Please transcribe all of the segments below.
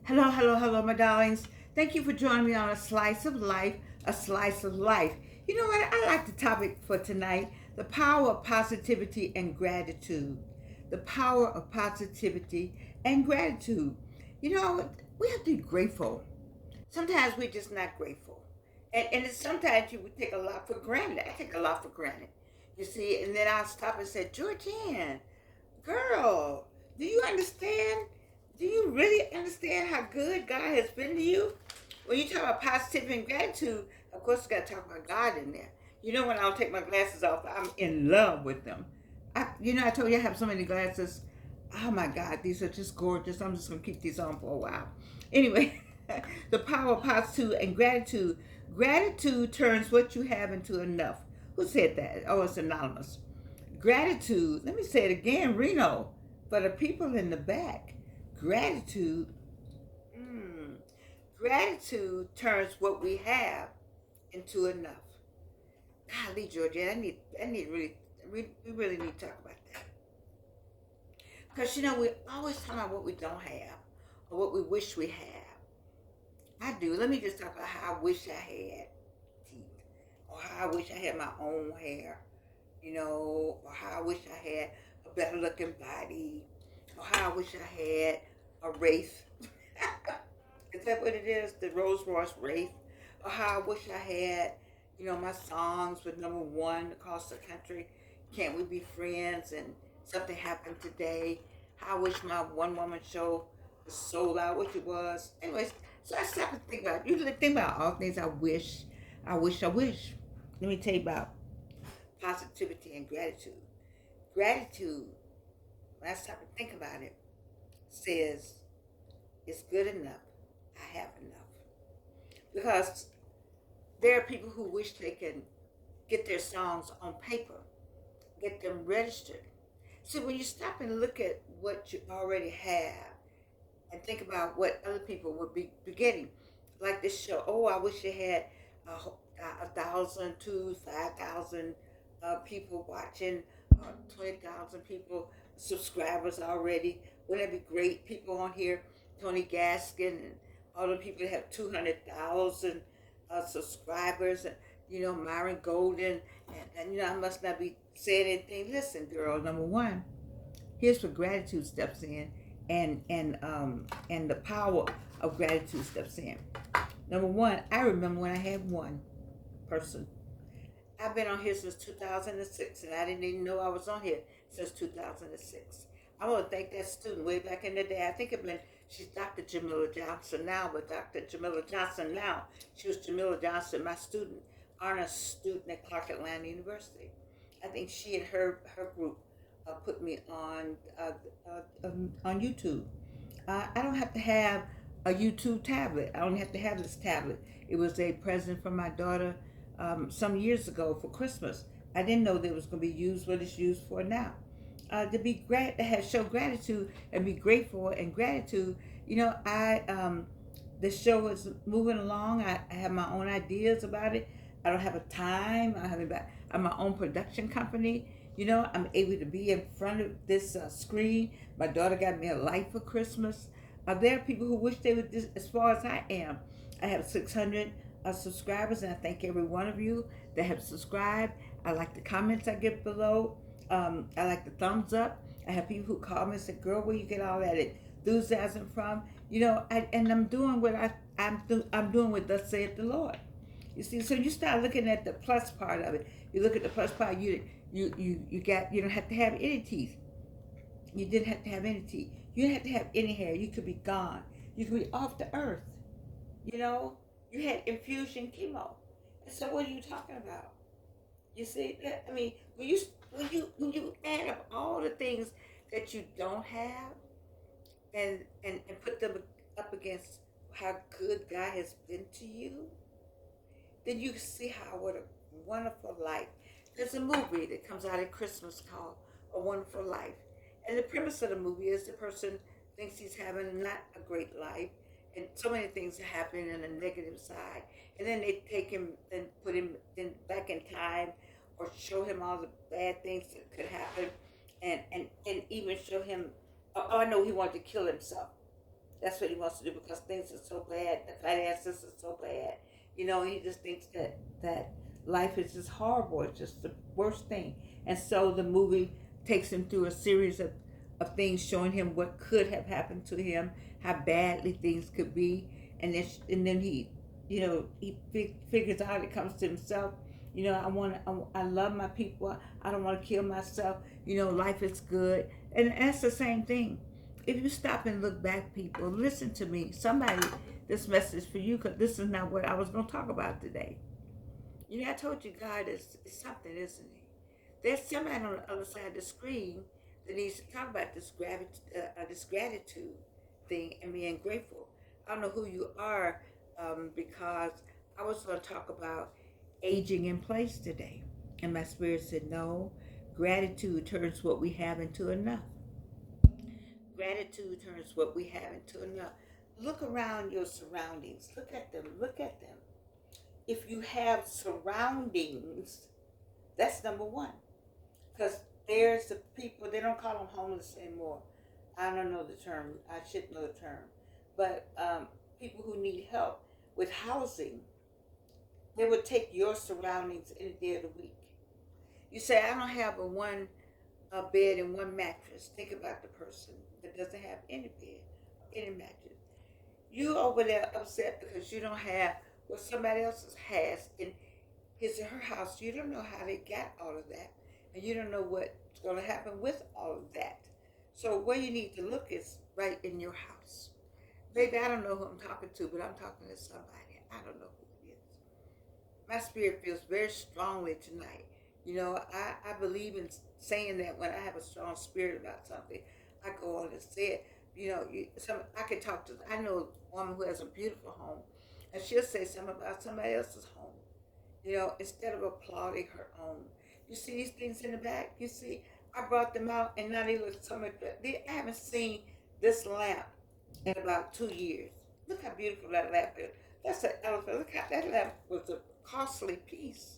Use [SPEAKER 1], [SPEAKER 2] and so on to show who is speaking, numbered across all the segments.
[SPEAKER 1] Hello, hello, hello, my darlings. Thank you for joining me on A Slice of Life, A Slice of Life. You know what? I like the topic for tonight, the power of positivity and gratitude. The power of positivity and gratitude. You know, we have to be grateful. Sometimes we're just not grateful. And sometimes you would take a lot for granted. I take a lot for granted. You see, and then I'll stop and say, Georgianne, girl, do you understand? Do you really understand how good God has been to you? When you talk about positivity and gratitude, of course, you got to talk about God in there. You know, when I'll take my glasses off, I'm in love with them. I told you I have so many glasses. Oh my God, these are just gorgeous. I'm just going to keep these on for a while. Anyway, the power of positivity and gratitude. Gratitude turns what you have into enough. Who said that? Oh, it's anonymous. Gratitude, let me say it again, Reno, for the people in the back. Gratitude, mm, gratitude turns what we have into enough. Golly, Georgia, I need really, we really need to talk about that. Because, we always talk about what we don't have or what we wish we have. I do. Let me just talk about how I wish I had teeth or how I wish I had my own hair, or how I wish I had a better looking body, or how I wish I had a Wraith. Is that what it is? The Rolls Royce Wraith? Or how I wish I had, my songs with number one across the country. Can't we be friends? And something happened today. How I wish my one woman show was sold out, which it was. Anyways, so I stopped to think about it. You think about all things I wish, I wish, I wish. Let me tell you about positivity and gratitude. Gratitude, when I stop and think about it, says it's good enough. I have enough. Because there are people who wish they can get their songs on paper, get them registered. So when you stop and look at what you already have and think about what other people would be getting, like this show, oh, I wish you had 1,000, 5,000 people watching, 20,000 people, subscribers already. Wouldn't it be great? People on here, Tony Gaskin and all the people that have 200,000 subscribers, and Myron Golden, and I must not be saying anything. Listen, girl, number one, here's where gratitude steps in, and the power of gratitude steps in. Number one, I remember when I had one person. I've been on here since 2006, and I didn't even know I was on here since 2006. I want to thank that student way back in the day. I think she's Dr. Jamila Johnson now, but Dr. Jamila Johnson now. She was Jamila Johnson, my student, honor student at Clark Atlanta University. I think she and her group put me on YouTube. I don't have to have a YouTube tablet. I don't have to have this tablet. It was a present from my daughter some years ago for Christmas. I didn't know that it was going to be used what it's used for now. To be to have show gratitude and be grateful and gratitude. The show is moving along. I have my own ideas about it. I don't have a time. I'm my own production company. I'm able to be in front of this screen. My daughter got me a light for Christmas. There are people who wish they were this, as far as I am. I have 600 subscribers, and I thank every one of you that have subscribed. I like the comments I get below. I like the thumbs up. I have people who call me and say, "Girl, where you get all that enthusiasm from?" And I'm doing what I'm doing what thus saith the Lord. You see, so you start looking at the plus part of it. You look at the plus part. You don't have to have any teeth. You didn't have to have any teeth. You didn't have to have any hair. You could be gone. You could be off the earth. You know, you had infusion chemo. And so what are you talking about? You see, I mean, when you add up all the things that you don't have, and put them up against how good God has been to you, then you see how what a wonderful life. There's a movie that comes out at Christmas called A Wonderful Life. And the premise of the movie is the person thinks he's having not a great life, and so many things are happening on the negative side. And then they take him and put him back in time, or show him all the bad things that could happen, and even show him. Oh, I know he wanted to kill himself. That's what he wants to do because things are so bad. The finances are so bad. He just thinks that life is just horrible. It's just the worst thing. And so the movie takes him through a series of things showing him what could have happened to him, how badly things could be, and then he figures out, it comes to himself. I love my people. I don't want to kill myself. Life is good, and that's the same thing. If you stop and look back, people, listen to me. Somebody, this message for you, because this is not what I was going to talk about today. I told you God is something, isn't he? There's somebody on the other side of the screen that needs to talk about this gratitude thing and being grateful. I don't know who you are, because I was going to talk about aging in place today. And my spirit said, no, gratitude turns what we have into enough. Gratitude turns what we have into enough. Look around your surroundings. Look at them. Look at them. If you have surroundings, that's number one. Because there's the people, they don't call them homeless anymore. I don't know the term. I should know the term. But people who need help with housing, they would take your surroundings any day of the week. You say, I don't have a bed and one mattress. Think about the person that doesn't have any bed, any mattress. You over there upset because you don't have what somebody else has in his or her house. You don't know how they got all of that, and you don't know what's going to happen with all of that. So where you need to look is right in your house. Maybe I don't know who I'm talking to, but I'm talking to somebody. I don't know who it is. My spirit feels very strongly tonight. I believe in saying that when I have a strong spirit about something, I go on and say it. I can talk to. I know a woman who has a beautiful home, and she'll say something about somebody else's home. Instead of applauding her own. You see these things in the back. You see, I brought them out, and now they look so much better. I haven't seen this lamp in about 2 years. Look how beautiful that lamp is. That's an elephant. Look how that lamp was a costly piece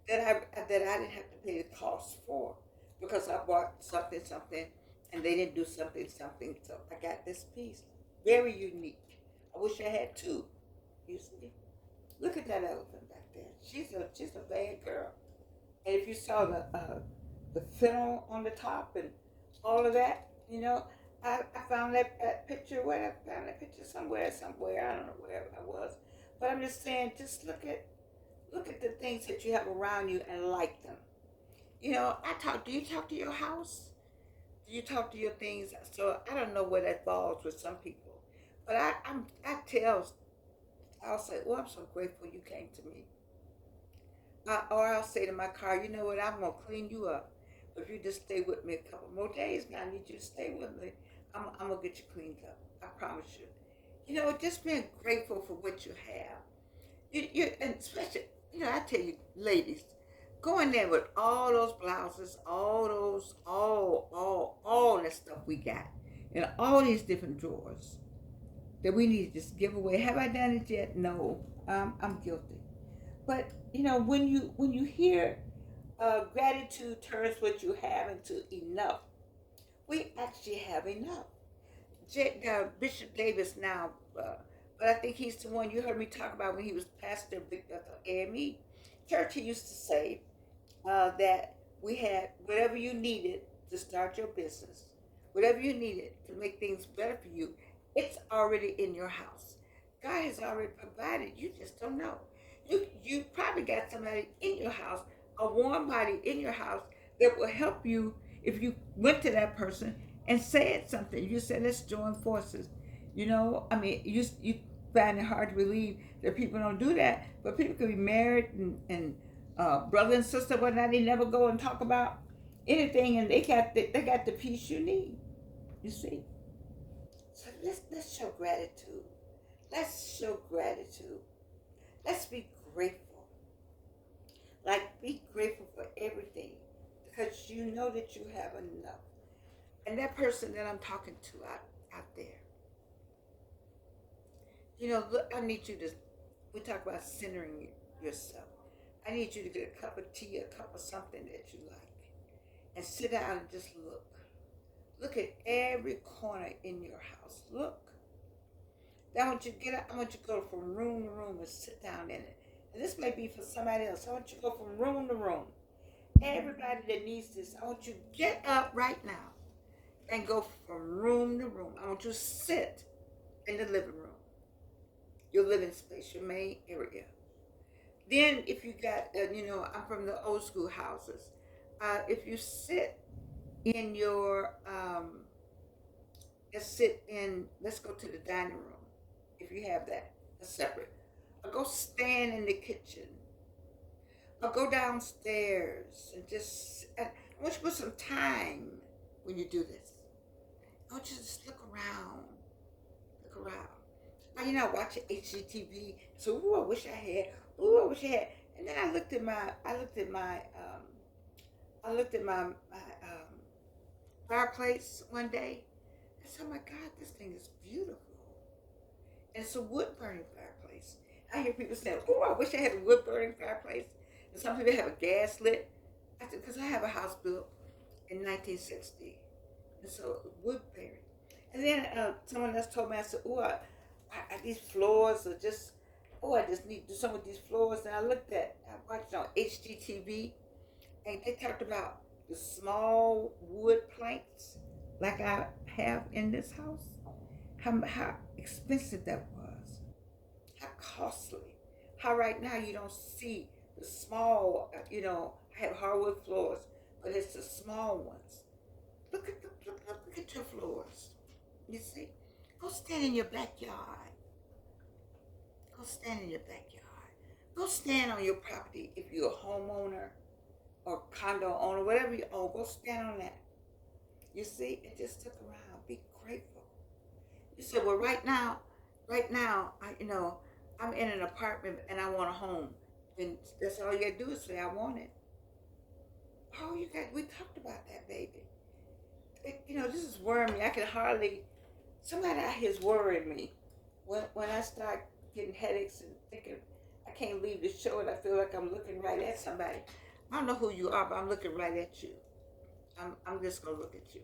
[SPEAKER 1] that I didn't have to pay the cost for because I bought something, and they didn't do something. So I got this piece, very unique. I wish I had two. You see, look at that elephant back there. She's a bad girl. And if you saw the funnel on the top and all of that, I found that picture. Where I found that picture somewhere. I don't know where I was, but I'm just saying, just look at the things that you have around you and like them. Do you talk to your house? Do you talk to your things? So I don't know where that falls with some people, but I'll say, well, I'm so grateful you came to me. Or I'll say to my car, you know what, I'm gonna clean you up. But if you just stay with me a couple more days, now I need you to stay with me. I'm gonna get you cleaned up. I promise you. Just being grateful for what you have. And especially, I tell you, ladies, go in there with all those blouses, all those, all that stuff we got, in all these different drawers that we need to just give away. Have I done it yet? No, I'm guilty. But when you hear gratitude turns what you have into enough, we actually have enough. Bishop Davis now, but I think he's the one you heard me talk about when he was pastor of the AME church. He used to say that we had whatever you needed to start your business, whatever you needed to make things better for you, it's already in your house. God has already provided. You just don't know. You probably got somebody in your house, a warm body in your house that will help you if you went to that person and said something. You said, let's join forces. You find it hard to believe that people don't do that, but people can be married and brother and sister, whatnot. They never go and talk about anything, and they got the peace you need. You see, so let's show gratitude. Let's show gratitude. Let's be grateful. Like, be grateful for everything because you know that you have enough. And that person that I'm talking to out there, look, I need you to, we talk about centering yourself. I need you to get a cup of tea, a cup of something that you like, and sit down and just look. Look at every corner in your house. Look. Then I want you to get up. I want you to go from room to room and sit down in it. And this may be for somebody else. I want you to go from room to room. Everybody that needs this, I want you to get up right now and go from room to room. I want you to sit in the living room, your living space, your main area. Then, if you got, I'm from the old school houses. If you sit in your, let's go to the dining room. If you have that, that's separate. Or go stand in the kitchen. Or go downstairs and I want you to put some time when you do this. I want you to just look around. Look around. Now you're not watching HGTV. So, ooh, I wish I had. Ooh, I wish I had. And then I looked at my fireplace one day. I said, oh my God, this thing is beautiful. And it's a wood burning fireplace. I hear people saying, oh, I wish I had a wood burning fireplace. And some people have a gas lit. I said, because I have a house built in 1960. And so wood burning. And then someone else told me, I said, oh, these floors are just, I just need to do something with these floors. And I watched on HGTV, and they talked about the small wood planks like I have in this house, how expensive that was, how costly, how right now you don't see the small, I have hardwood floors, but it's the small ones. Look at your floors. You see? Go stand in your backyard. Go stand in your backyard. Go stand on your property if you're a homeowner or condo owner, whatever you own. Go stand on that. You see? And just look around. Be grateful. You say, well, right now, I'm in an apartment and I want a home. And that's all you got to do is say, I want it. Oh, we talked about that, baby. This is worrying me. I can hardly, somebody out here is worrying me. When I start getting headaches and thinking I can't leave the show and I feel like I'm looking right at somebody. I don't know who you are, but I'm looking right at you. I'm just going to look at you.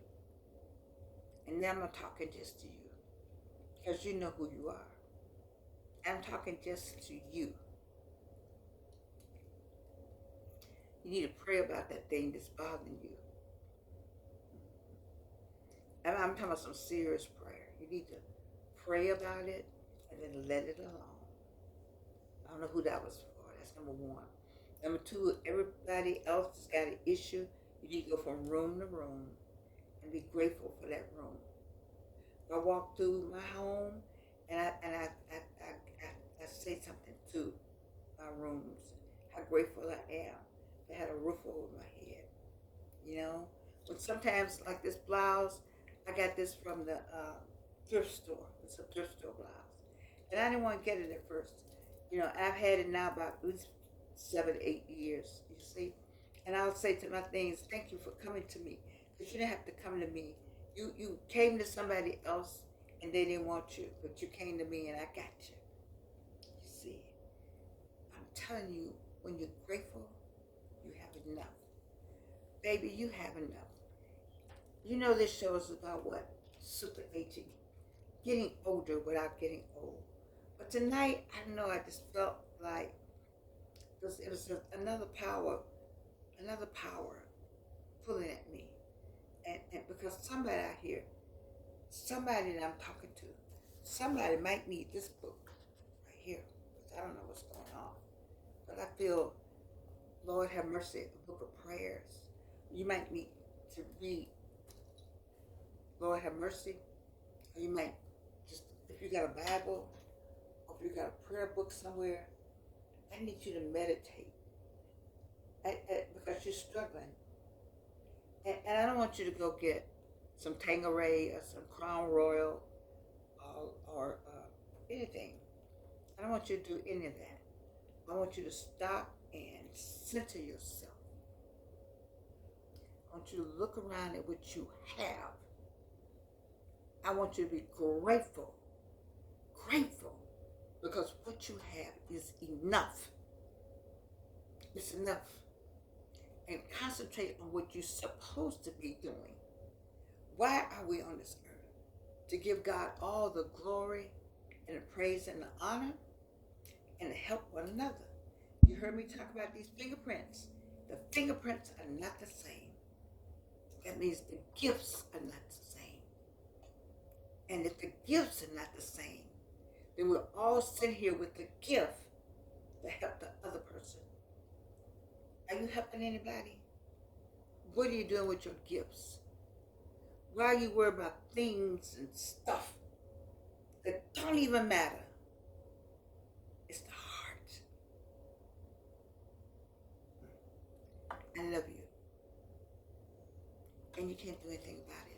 [SPEAKER 1] And then I'm not talking just to you. Because you know who you are. I'm talking just to you. You need to pray about that thing that's bothering you. And I'm talking about some serious prayer. You need to pray about it and then let it alone. I don't know who that was for. That's number one. Number two, everybody else has got an issue. You need to go from room to room and be grateful for that room. I walk through my home and I say something to my rooms. How grateful I am to have a roof over my head. But sometimes like this blouse, I got this from the thrift store. It's a thrift store blouse. And I didn't want to get it at first. I've had it now about at least 7 to 8 years, you see. And I'll say to my things, thank you for coming to me. Because you didn't have to come to me. You came to somebody else and they didn't want you. But you came to me and I got you. You see. I'm telling you, when you're grateful, you have enough. Baby, you have enough. This show is about what? Super aging. Getting older without getting old. But tonight, I don't know, I just felt like it was another power pulling at me. And because somebody out here, somebody that I'm talking to, somebody might need this book right here. I don't know what's going on. But I feel, Lord have mercy, a book of prayers. You might need to read Lord have mercy. Or you might just, if you got a Bible, or if you got a prayer book somewhere, I need you to meditate. Because you're struggling. And I don't want you to go get some Tanqueray or some Crown Royal or anything. I don't want you to do any of that. I want you to stop and center yourself. I want you to look around at what you have. I want you to be grateful. Grateful. Because what you have is enough. It's enough. And concentrate on what you're supposed to be doing. Why are we on this earth? To give God all the glory and the praise and the honor and to help one another. You heard me talk about these fingerprints. The fingerprints are not the same. That means the gifts are not the same. And if the gifts are not the same, then we'll all sit here with the gift to help the other person. Are you helping anybody? What are you doing with your gifts? Why are you worried about things and stuff that don't even matter? It's the heart. I love you. And you can't do anything about it.